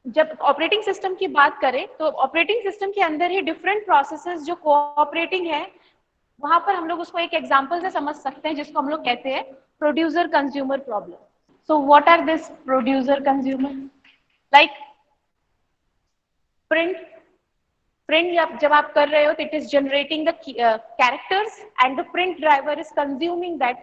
जब operating system की बात करें तो ऑपरेटिंग सिस्टम के अंदर ही डिफरेंट प्रोसेसेस जो कोऑपरेटिंग है, वहां पर हम लोग उसको एक एग्जांपल से समझ सकते हैं, जिसको हम लोग कहते हैं producer consumer problem. So what are this producer consumer? Like print. Print जब आप कर रहे हो तो it is generating the characters and the print driver is consuming that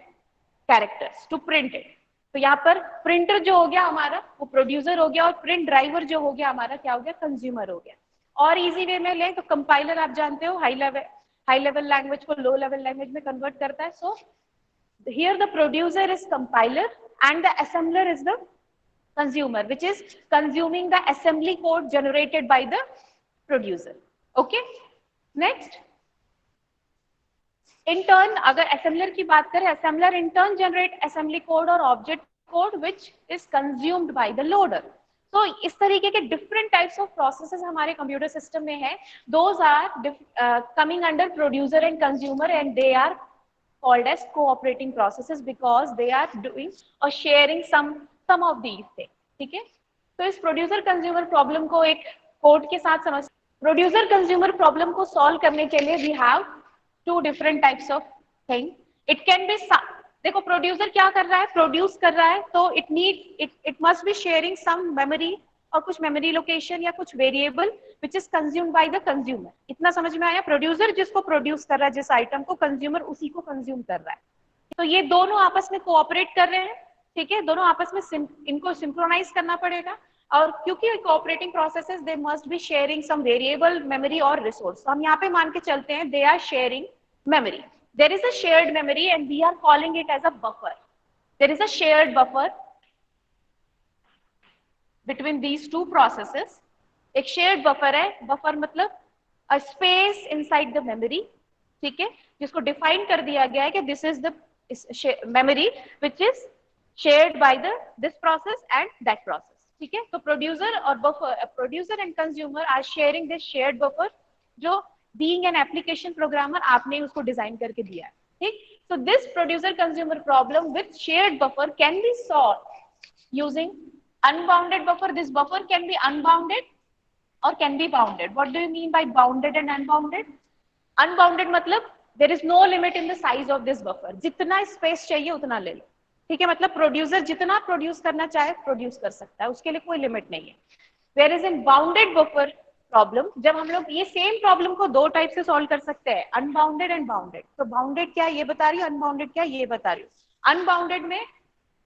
characters to print it. तो यहाँ पर प्रिंटर जो हो गया हमारा वो प्रोड्यूसर हो गया, और प्रिंट ड्राइवर जो हो गया हमारा क्या हो गया? कंज्यूमर हो गया. और इजी वे में लें तो कंपाइलर आप जानते हो हाई लेवल लैंग्वेज को लो लेवल लैंग्वेज में कन्वर्ट करता है. सो here the producer is compiler and the assembler is the consumer, which is consuming the assembly code generated by the producer. Okay, next, in turn अगर assembler की बात करें, assembler in turn generate assembly code और object code which is consumed by the loader. तो इस तरीके के different types of processes हमारे computer system में है. Those are coming under producer and consumer, and they are called as cooperating processes because they are doing or sharing some of these things. ठीक है, तो इस प्रोड्यूसर कंज्यूमर प्रॉब्लम को एक code के साथ समझ. प्रोड्यूसर कंज्यूमर प्रॉब्लम को सॉल्व करने के लिए we have two different types of thing. It can be, देखो प्रोड्यूसर क्या कर रहा है? प्रोड्यूस कर रहा है, तो it must be sharing some memory और कुछ मेमोरी लोकेशन या कुछ variable which is consumed by the consumer. इतना समझ में आया? प्रोड्यूसर जिसको प्रोड्यूस कर रहा है जिस आइटम को, कंज्यूमर उसी को कंज्यूम कर रहा है. तो ये दोनों आपस में कोऑपरेट कर रहे हैं. ठीक है, दोनों आपस में इनको सिंक्रोनाइज करना पड़ेगा. और क्योंकि cooperating processes they must be sharing some variable, memory और रिसोर्स. तो हम यहाँ पे मान के चलते हैं they are sharing memory. There is a shared memory and we are calling it as a buffer. There is a shared buffer between these two processes. एक shared buffer है. buffer मतलब a space inside the memory. ठीक है, जिसको define कर दिया गया है कि this is the memory which is shared by this process and that process. ठीक है, तो producer और buffer, producer and consumer are sharing this shared buffer जो being an application programmer आपने उसको डिजाइन करके दिया है. ठीक, so this producer consumer problem with shared buffer can be solved using unbounded buffer. This buffer can be unbounded or can be bounded. What do you mean by bounded and unbounded? Unbounded मतलब there is no limit in the size of this buffer. जितना space चाहिए उतना ले लो. ठीक है, मतलब producer जितना produce करना चाहे प्रोड्यूस कर सकता है, उसके लिए कोई लिमिट नहीं है. Whereas in bounded buffer problem, जब हम लोग ये सेम प्रॉब्लम को दो टाइप से सॉल्व कर सकते हैं, अनबाउंडेड एंड बाउंडेड. तो बाउंडेड क्या ये बता रही हूँ, अनबाउंडेड क्या ये बता रही हूँ. अनबाउंडेड में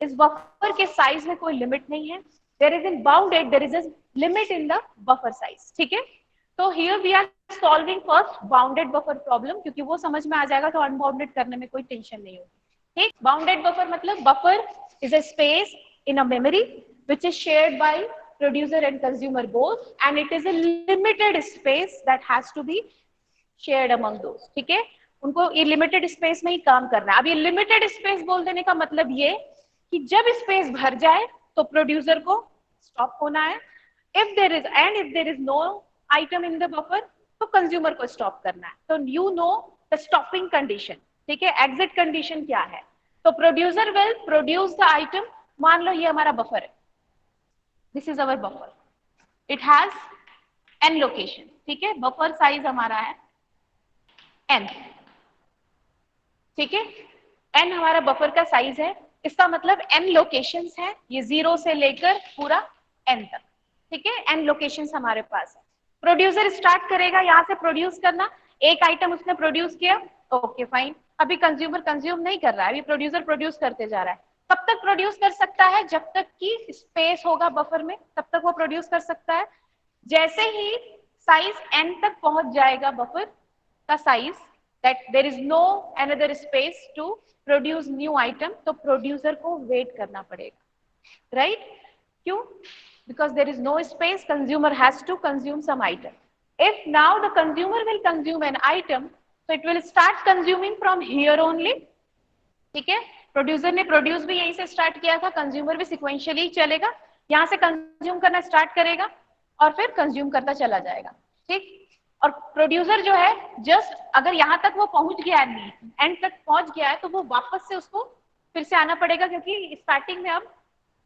इस बफर के साइज में कोई लिमिट नहीं है. There is in bounded there is a limit in the buffer size. ठीक है, तो here we are solving first bounded buffer problem, क्योंकि वो समझ में आ जाएगा तो अनबाउंडेड करने में कोई टेंशन नहीं होगी. ठीक, बाउंडेड बफर मतलब buffer is a space in a memory which is shared by producer and consumer both, and it is a limited space that has to be shared among those. ठीक है, उनको ये limited space में ही काम करना है. अब ये लिमिटेड स्पेस बोल देने का मतलब ये कि जब स्पेस भर जाए तो प्रोड्यूसर को स्टॉप होना है. If there is no item in the buffer तो कंज्यूमर को स्टॉप करना है. तो you know the stopping condition. ठीक है, एग्जिट कंडीशन क्या है? तो producer will produce the item. मान लो ये हमारा बफर है, this is our buffer, it has n location. ठीक है, बफर साइज हमारा है n. ठीक है, n हमारा बफर का साइज है. इसका मतलब n लोकेशंस है, ये 0 से लेकर पूरा n तक. ठीक है, n लोकेशंस हमारे पास है. प्रोड्यूसर स्टार्ट करेगा यहाँ से प्रोड्यूस करना. एक आइटम उसने प्रोड्यूस किया, ओके फाइन. अभी कंज्यूमर कंज्यूम नहीं कर रहा है, अभी प्रोड्यूसर प्रोड्यूस करते जा रहा है. कब तक प्रोड्यूस कर सकता है? जब तक कि स्पेस होगा बफर में, तब तक वो प्रोड्यूस कर सकता है. जैसे ही साइज n तक पहुंच जाएगा बफर का size, that there is no another space to produce new item, तो प्रोड्यूसर को वेट करना पड़ेगा. राइट, क्यों? Because there is no space, consumer has to consume some item. If now the consumer will consume an item, so it will start consuming from here only. ठीक है, producer ने produce भी यहीं से start किया था, consumer भी sequentially चलेगा, यहाँ से कंज्यूम करना स्टार्ट करेगा और फिर कंज्यूम करता चला जाएगा. ठीक, और प्रोड्यूसर जो है जस्ट अगर यहाँ तक वो पहुंच गया है, एंड तक पहुंच गया है, तो वो वापस से उसको फिर से आना पड़ेगा, क्योंकि स्टार्टिंग में अब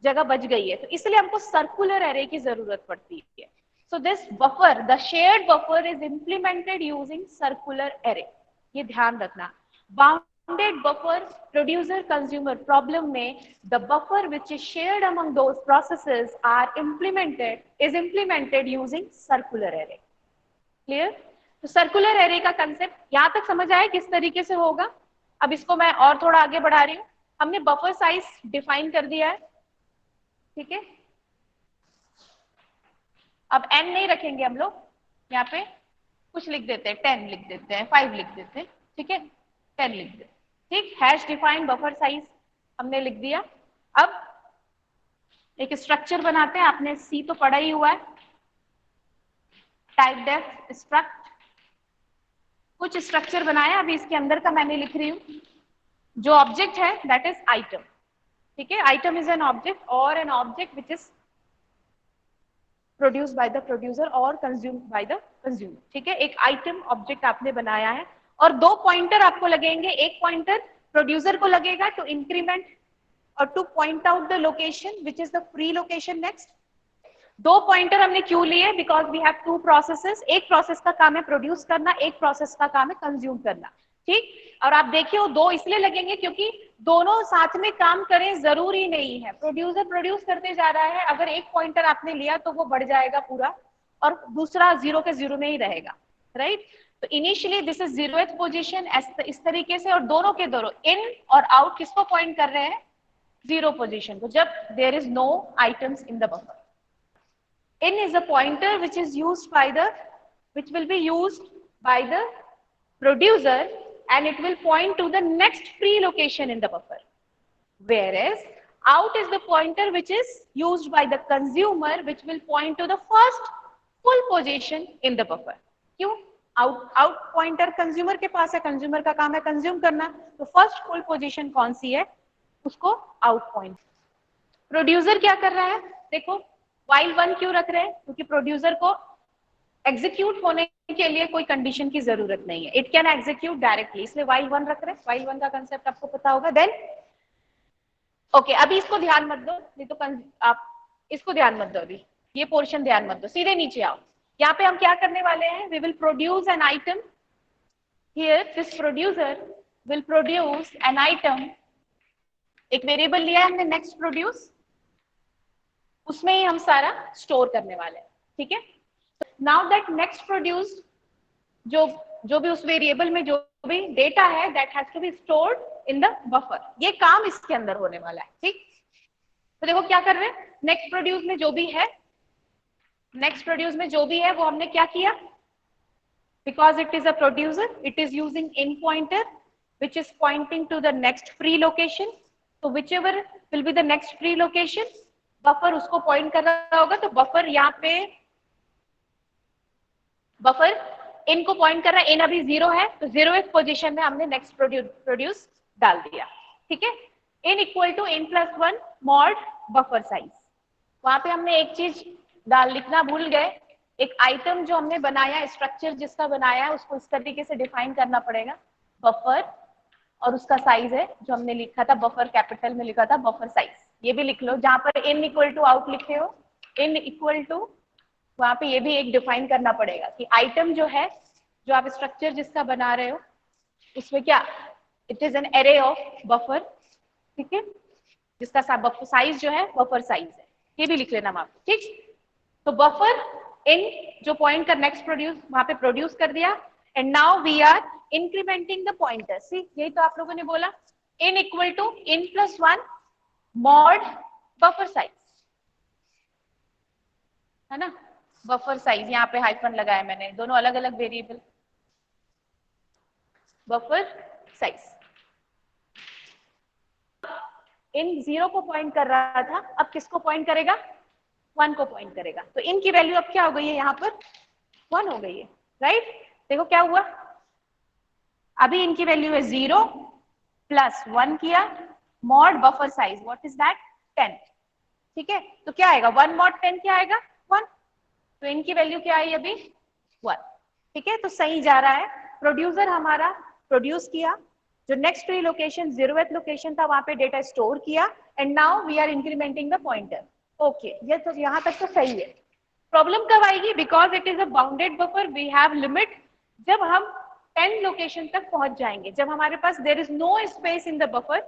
जगह बच गई है, तो इसलिए हमको सर्कुलर एरे की जरूरत पड़ती है. So this buffer, the shared buffer is implemented using circular array. ये ध्यान रखना. Bounded buffer producer consumer problem में the buffer which is shared among those processes are implemented using circular array. Clear? तो circular array का concept यहां तक समझ आया किस तरीके से होगा. अब इसको मैं और थोड़ा आगे बढ़ा रही हूँ. हमने बफर साइज डिफाइन कर दिया है, ठीक है. अब n नहीं रखेंगे हम लोग, यहाँ पे कुछ लिख देते हैं, 10 लिख देते हैं, 5 लिख देते हैं, ठीक है, 10 लिख देते हैं. ठीक, हैश डिफाइन बफर साइज हमने लिख दिया. अब एक स्ट्रक्चर बनाते हैं. आपने सी तो पढ़ा ही हुआ है, टाइप डेफ स्ट्रक्ट. कुछ स्ट्रक्चर बनाया, अभी इसके अंदर का मैंने लिख रही हूँ. जो ऑब्जेक्ट है दैट इज आइटम, ठीक है. आइटम इज एन ऑब्जेक्ट और an object which is produced by the producer और कंज्यूम्ड बाय द कंज्यूमर, ठीक है. एक आइटम ऑब्जेक्ट आपने बनाया है और दो पॉइंटर आपको लगेंगे. एक पॉइंटर प्रोड्यूसर को लगेगा टू इंक्रीमेंट और to point out the location which is the free location. Next, दो पॉइंटर हमने क्यों लिए? Because we have two processes. एक प्रोसेस का काम है प्रोड्यूस करना, एक प्रोसेस का काम है कंज्यूम करना, ठीक. और आप देखिए वो दो इसलिए लगेंगे क्योंकि दोनों साथ में काम करें जरूरी नहीं है. प्रोड्यूसर प्रोड्यूस करते जा रहा है, अगर एक पॉइंटर आपने लिया तो वो बढ़ जाएगा पूरा और दूसरा जीरो के जीरो में ही रहेगा, राइट. तो initially this is zeroth position इस तरीके से, और दोनों के दोनों इन और आउट किसको पॉइंट कर रहे हैं? जीरो पोजीशन को, जब there is no items in the buffer. In is a pointer which is used by which will be used by the producer and it will point to the next free location in the buffer. Whereas out is the pointer which is used by the consumer which will point to the first full position in the buffer. क्यों? Out pointer consumer के पास है, consumer का काम है consume करना, तो first full position कौन सी है उसको out point. Producer क्या कर रहा है? देखो while 1 क्यों रख रहे हैं? क्योंकि प्रोड्यूसर को एग्जीक्यूट होने के लिए कोई कंडीशन की जरूरत नहीं है, इट कैन एग्जीक्यूट डायरेक्टली, इसलिए while 1 रख रहे हैं. while 1 का कंसेप्ट आपको पता होगा. देन ओके, अभी इसको ध्यान मत दो, नहीं तो आप इसको ध्यान मत दो, अभी ये पोर्शन ध्यान मत दो, सीधे नीचे आओ. यहाँ पे हम क्या करने वाले हैं? We will produce an item. Here this producer will produce an item. एक वेरिएबल लिया है हमने नेक्स्ट प्रोड्यूस, उसमें ही हम सारा स्टोर करने वाले हैं, ठीक है. नाउ दैट नेक्स्ट प्रोड्यूस्ड, जो भी उस वेरिएबल में जो भी डेटा है that has to be stored in the buffer. ये काम इसके अंदर होने वाला है, ठीक. तो देखो क्या कर रहे हैं, नेक्स्ट प्रोड्यूस में जो भी है, नेक्स्ट प्रोड्यूस में जो भी है वो हमने क्या किया? Because it is a producer, it is using in pointer which is pointing to the next free location. तो whichever will be the next free location, buffer उसको पॉइंट कर रहा होगा. तो बफर यहाँ पे बफर इन को point कर रहा है, इन अभी 0 है तो 0th पोजीशन में हमने नेक्स्ट प्रोड्यूस डाल दिया, ठीक है. In equal to in plus 1 mod buffer size. वहां पे हमने एक चीज लिखना भूल गए. एक आइटम जो हमने बनाया, स्ट्रक्चर जिसका बनाया है, उसको इस तरीके से डिफाइन करना पड़ेगा. बफर और उसका साइज है जो हमने लिखा था, बफर कैपिटल में लिखा था बफर साइज. ये भी लिख लो, जहां पर इन इक्वल टू आउट लिखे हो, इन इक्वल टू, वहां पे ये भी एक डिफाइन करना पड़ेगा कि आइटम जो है, जो आप स्ट्रक्चर जिसका बना रहे हो, उसमें क्या, it is an array of buffer, ठीक है, जिसका बफर साइज जो है बफर साइज है. ये भी लिख लेना वहां पे, ठीक. तो बफर इन जो पॉइंट कर नेक्स्ट प्रोड्यूस, वहां पे प्रोड्यूस कर दिया. And now we are incrementing the pointer. See, यही तो आप लोगों ने बोला, in equal to in plus 1 mod buffer size, है ना. बफर साइज यहाँ पे हाइफन लगाया मैंने, दोनों अलग अलग वेरिएबल. बफर साइज इन 0 को पॉइंट कर रहा था, अब किसको पॉइंट करेगा? 1 को पॉइंट करेगा. तो इनकी वैल्यू अब क्या हो गई है? यहाँ पर 1 हो गई है, राइट. देखो क्या हुआ, अभी इनकी वैल्यू है 0 प्लस 1 किया, mod buffer size, what is that? 10, ठीक है. तो क्या आएगा? 1 मॉड 10 क्या आएगा? 1. तो इनकी वैल्यू क्या आई अभी? 1, ठीक है. तो सही जा रहा है. प्रोड्यूसर हमारा प्रोड्यूस किया, जो next free location 0th location था वहां पे डेटा स्टोर किया, and now we are incrementing the pointer. Okay, ये तो यहाँ तक तो सही है। प्रॉब्लम कब आएगी? Because it is a bounded buffer, we have limit. जब हम 10 लोकेशन तक पहुंच जाएंगे, जब हमारे पास there is no space in the buffer,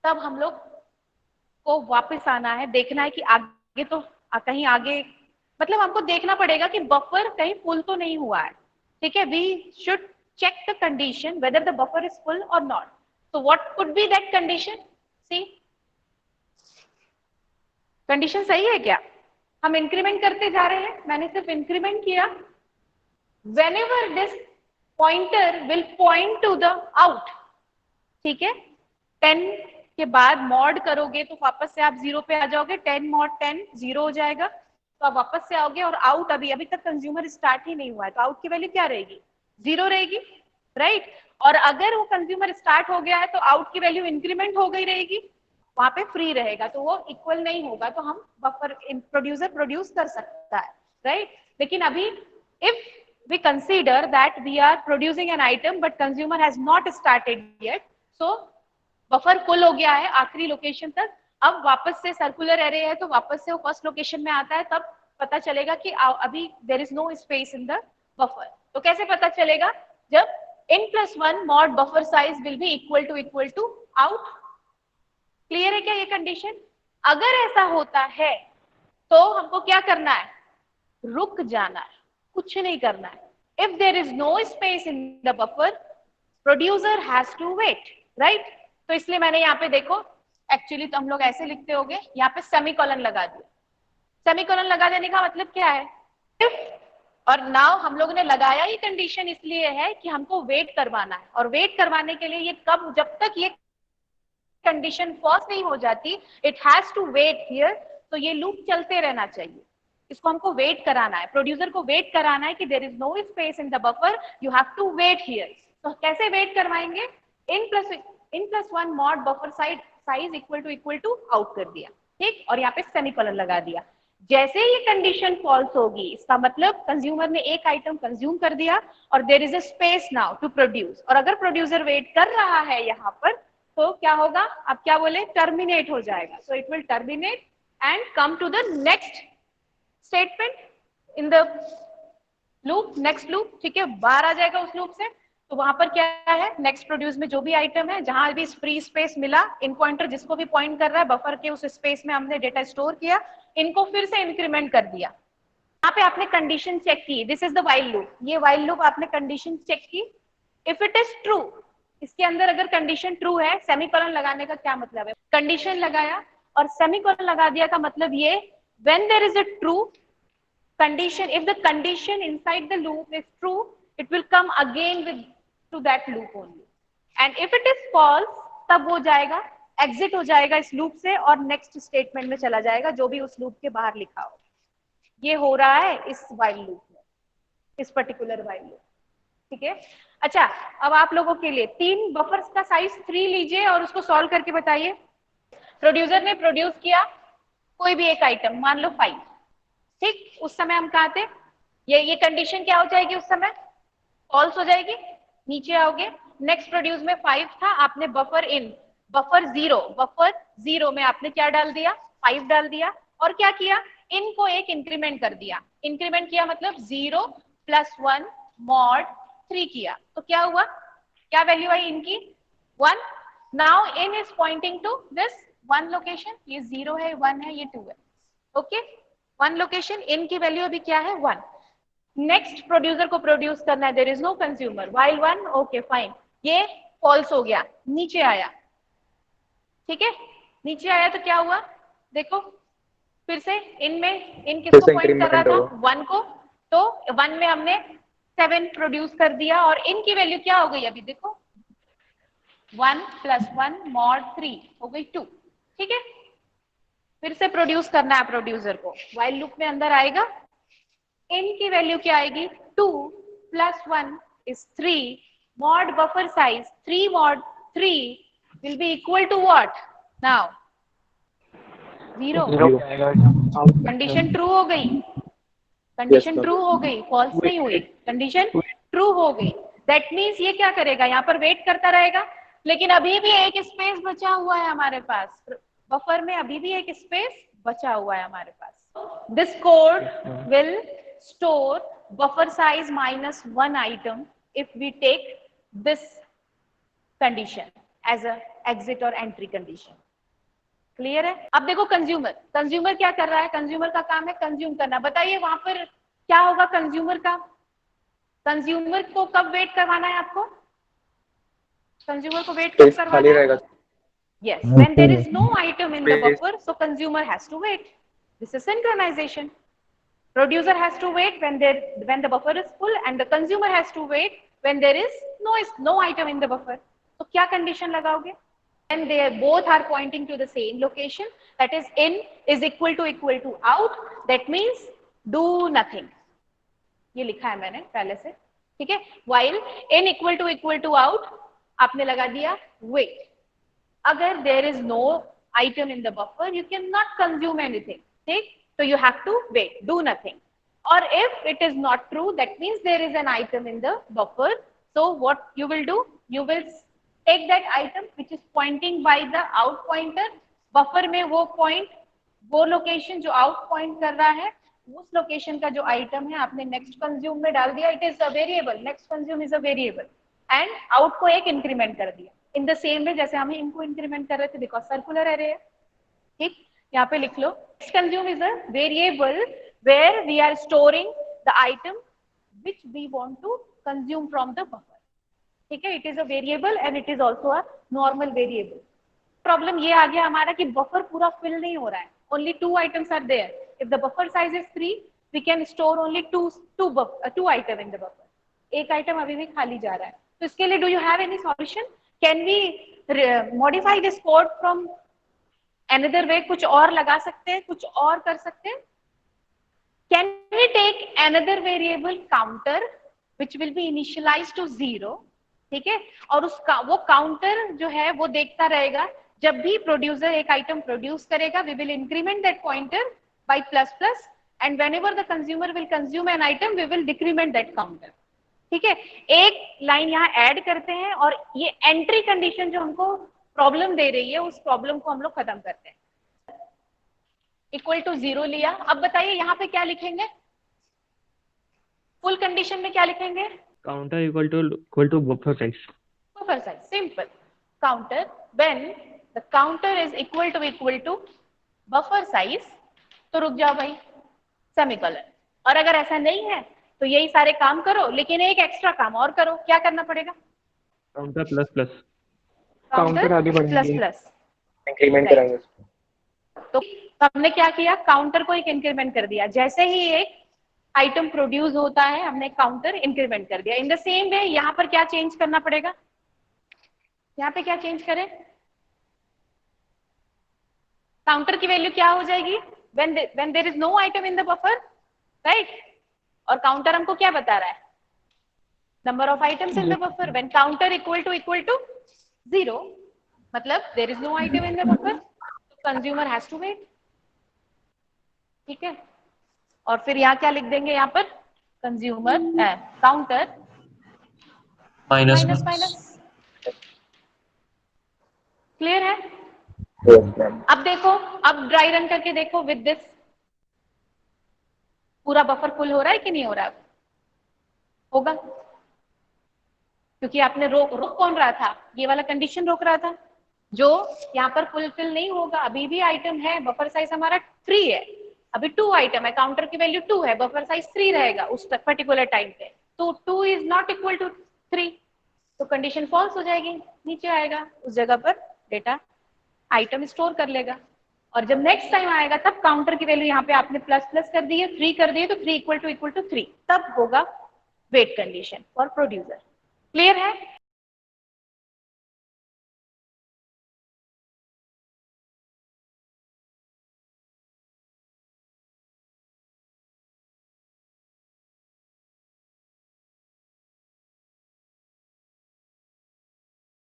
तब हम लोग को वापस आना है, देखना है कि आगे तो कहीं आगे, मतलब हमको देखना पड़ेगा कि बफर कहीं फुल तो नहीं हुआ है। ठीक है, we should check the condition whether the buffer is full or not. So what could be that condition? See, condition सही है क्या? हम इंक्रीमेंट करते जा रहे हैं, मैंने सिर्फ इंक्रीमेंट किया। whenever this pointer will point to the out, ठीक है, 10 के बाद मॉड करोगे तो वापस से आप 0 पे आ जाओगे। 10 मॉड 10 0 हो जाएगा, तो आप वापस से आओगे। और आउट अभी तक कंज्यूमर स्टार्ट ही नहीं हुआ है, तो आउट की वैल्यू क्या रहेगी? 0 रहेगी, राइट। और अगर वो कंज्यूमर स्टार्ट हो गया है तो आउट की वैल्यू इंक्रीमेंट हो गई रहेगी, वहां पे फ्री रहेगा, तो वो इक्वल नहीं होगा, तो हम बफर प्रोड्यूसर प्रोड्यूस कर सकता है, राइट। लेकिन अभी if we consider that we are producing an item but consumer has not started yet, so buffer full हो गया है आखिरी लोकेशन तक। अब वापस से सर्कुलर एरे है तो वापस से वो फर्स्ट लोकेशन में आता है, तब पता चलेगा कि अभी there is no space in the buffer. तो कैसे पता चलेगा? जब n+1 mod buffer size will be equal to out. Clear है क्या ये कंडीशन? अगर ऐसा होता है तो हमको क्या करना है? रुक जाना है, कुछ नहीं करना है। If there is no space in the buffer, producer has to wait, right. तो इसलिए मैंने यहाँ पे देखो, एक्चुअली तो हम लोग ऐसे लिखते होंगे, यहाँ पे सेमीकोलन लगा दिया। सेमीकोलन लगा देने का मतलब क्या है? इफ और नाउ हम लोगों ने लगाया ही कंडीशन इसलिए है कि हमको वेट करवाना है, और वेट करवाने के लिए ये कब, जब तक ये कंडीशन फॉल्स नहीं हो जाती, it has to wait here. तो ये लूप चलते रहना चाहिए, इसको हमको वेट कराना है, प्रोड्यूसर को वेट कराना है कि there is no space in the buffer, you have to wait here. तो कैसे वेट करवाएंगे? n+1 mod buffer size equal to out कर दिया, ठीक, और यहाँ पे सेमीकोलन लगा दिया। जैसे ये कंडीशन फॉल्स होगी, इसका मतलब कंज्यूमर ने एक आइटम कंज्यूम कर दिया और there is a space now to produce, और अगर प्रोड्यूसर वेट कर रहा है यहाँ पर, तो क्या होगा? अब क्या बोले? टर्मिनेट हो जाएगा। So it will terminate and come to the next statement in the loop, next loop, ठीक है, बाहर आ जाएगा उस लूप से। तो वहां पर क्या है? नेक्स्ट प्रोड्यूस में जो भी आइटम है, जहां भी फ्री स्पेस मिला, इन पॉइंटर जिसको भी पॉइंट कर रहा है, बफर के उस स्पेस में हमने डेटा स्टोर किया, इनको फिर से इंक्रीमेंट कर दिया। यहाँ पे आपने कंडीशन चेक की, this is the while loop, ये व्हाइल लूप आपने कंडीशन चेक की। इफ इट इज ट्रू, इसके अंदर अगर कंडीशन ट्रू है, सेमीकोलन लगाने का क्या मतलब है? कंडीशन लगाया और सेमीकोलन लगा दिया का मतलब ये, when there is a true condition, if the condition inside the loop is true, it will come again with to that loop only, and if it is false, तब वो जाएगा, एग्जिट हो जाएगा इस लूप से और नेक्स्ट स्टेटमेंट में चला जाएगा, जो भी उस लूप के बाहर लिखा हो। ये हो रहा है इस व्हाइल लूप में, इस पर्टिकुलर व्हाइल लूप, ठीक है। अच्छा, अब आप लोगों के लिए 3 बफर्स का साइज 3 लीजिए और उसको सॉल्व करके बताइए। प्रोड्यूसर ने प्रोड्यूस किया कोई भी एक आइटम, मान लो 5, ठीक, उस समय हम कहाँ थे? ये कंडीशन क्या हो जाएगी? उस समय फॉल्स हो जाएगी, नीचे आओगे। नेक्स्ट प्रोड्यूस में 5 था, आपने बफर जीरो में आपने क्या डाल दिया? 5 डाल दिया, और क्या किया? इनको एक इंक्रीमेंट कर दिया। इंक्रीमेंट किया मतलब 0 + 1 मॉड 3 किया, तो क्या हुआ? क्या वैल्यू आई इनकी? 1। Now in is pointing to this 1 location, ये 0 है, 1 है, ये 2 है, ओके। 1 लोकेशन, इन की वैल्यू अभी क्या है? 1। नेक्स्ट प्रोड्यूसर को प्रोड्यूस करना है, there is no consumer, while 1, okay fine, ये फॉल्स हो गया, नीचे आया, ठीक है, नीचे आया तो क्या हुआ? देखो फिर से इन किसको पॉइंट कर रहा था? 1 को, तो 1 में हमने 7 प्रोड्यूस कर दिया, और इनकी वैल्यू क्या हो गई? अभी देखो 1 + 1 मॉड 3 हो गई 2, ठीक है। फिर से प्रोड्यूस करना है प्रोड्यूसर को, व्हाइल लूप में अंदर आएगा, इनकी वैल्यू क्या आएगी? 2 + 1 is 3, mod buffer size 3 mod 3 will be equal to what? Now 0। Condition true हो गई, कंडीशन ट्रू हो गई, फॉल्स नहीं हुई, कंडीशन ट्रू हो गई। दैट मीन्स ये क्या करेगा? यहाँ पर वेट करता रहेगा, लेकिन अभी भी एक स्पेस बचा हुआ है हमारे पास, बफर में अभी भी एक स्पेस बचा हुआ है हमारे पास। This code will store buffer size -1 item if we take this condition as a exit or entry condition. Clear है? अब देखो कंज्यूमर, कंज्यूमर क्या कर रहा है? कंज्यूमर का काम है कंज्यूम करना। बताइए वहां पर क्या होगा कंज्यूमर का? कंज्यूमर को कब वेट करवाना है आपको? कंज्यूमर को वेट कब करवाना है? Yes, when there is no item in the buffer, so consumer has to wait. This is synchronization. Producer has to wait when the buffer is full, and the consumer has to wait when there is no item in the buffer. So क्या condition लगाओगे? And they both are pointing to the same location, that is in is equal to out, that means do nothing. ये लिखा है मैंने पहले से, ठीक है? While in equal to out, आपने लगा दिया wait. अगर there is no item in the buffer, you cannot consume anything, ठीक? So you have to wait, do nothing. Or if it is not true, that means there is an item in the buffer. So what you will do? You will take that item which is pointing by the out pointer. Buffer में वो point, वो location जो out point कर रहा है, उस location का जो item है आपने next consume में डाल दिया. It is a variable. Next consume is a variable. And out को एक increment कर दिया. इन द सेम वे जैसे हम इनको इंक्रीमेंट कर रहे थे, बिकॉज सर्कुलर एरे है, ठीक? यहाँ पे लिख लो consume is a variable where we are storing the item which we want to consume from the buffer, ठीक है? It is a variable and it is also a normal variable. Problem ये आ गया हमारा कि बफर पूरा fill नहीं हो रहा है, only 2 items are there. If the buffer size is 3, we can store only 2 item in the buffer, एक आइटम अभी भी खाली जा रहा है। तो इसके लिए do you have any solution? Can we modify this code from another way? कुछ और लगा सकते हैं, कुछ और कर सकते हैं? Can we take another variable counter which will be initialized to 0, ठीक है? और उसका वो काउंटर जो है वो देखता रहेगा जब भी प्रोड्यूसर एक आइटम प्रोड्यूस करेगा, we will increment that pointer by ++, and whenever the consumer will consume an item, we will decrement that counter, ठीक है? एक लाइन यहाँ ऐड करते हैं और ये एंट्री कंडीशन जो हमको प्रॉब्लम दे रही है उस प्रॉब्लम को हम लोग खत्म करते हैं। इक्वल टू 0 लिया। अब बताइए यहाँ पे क्या लिखेंगे? फुल कंडीशन में क्या लिखेंगे? Counter equal to buffer size. Buffer size simple. Counter when the counter is equal to buffer size, तो रुक जाओ भाई, सेमीकोलन। और अगर ऐसा नहीं है तो यही सारे काम करो, लेकिन एक एक्स्ट्रा काम और करो। क्या करना पड़ेगा? काउंटर ++, काउंटर आगे बढ़ेंगे, ++, इंक्रीमेंट कराएंगे। तो हमने क्या किया? काउंटर को एक इंक्रीमेंट कर दिया। जैसे ही एक आइटम प्रोड्यूस होता है हमने काउंटर इंक्रीमेंट कर दिया। इन द सेम वे यहाँ पर क्या चेंज करना पड़ेगा? यहाँ पे क्या चेंज करें? काउंटर की वैल्यू क्या हो जाएगी? when there is no item in the buffer, right? और काउंटर हमको क्या बता रहा है? Number of items in the buffer. When counter equal to 0, मतलब there is no item in the buffer, consumer has to wait, ठीक है? और फिर यहाँ क्या लिख देंगे? यहाँ पर कंज्यूमर काउंटर माइनस। क्लियर है? अब देखो, अब ड्राई रन करके देखो विद दिस, पूरा बफर फुल हो रहा है कि नहीं हो रहा है? होगा, क्योंकि आपने रोक कौन रहा था? ये वाला कंडीशन रोक रहा था जो यहाँ पर फुलफिल नहीं होगा। अभी भी आइटम है, बफर साइज हमारा 3 है, अभी 2 आइटम है, काउंटर की वैल्यू 2 है, बफर साइज 3 रहेगा उस पर्टिकुलर टाइम पे, तो 2 इज नॉट इक्वल टू 3, तो कंडीशन फॉल्स हो जाएगी, नीचे आएगा, उस जगह पर डेटा आइटम स्टोर कर लेगा। और जब नेक्स्ट टाइम आएगा तब काउंटर की वैल्यू यहाँ पे आपने ++ कर दी है, 3 कर दिए, तो 3 इक्वल टू 3, तब होगा wait condition for producer. Clear है?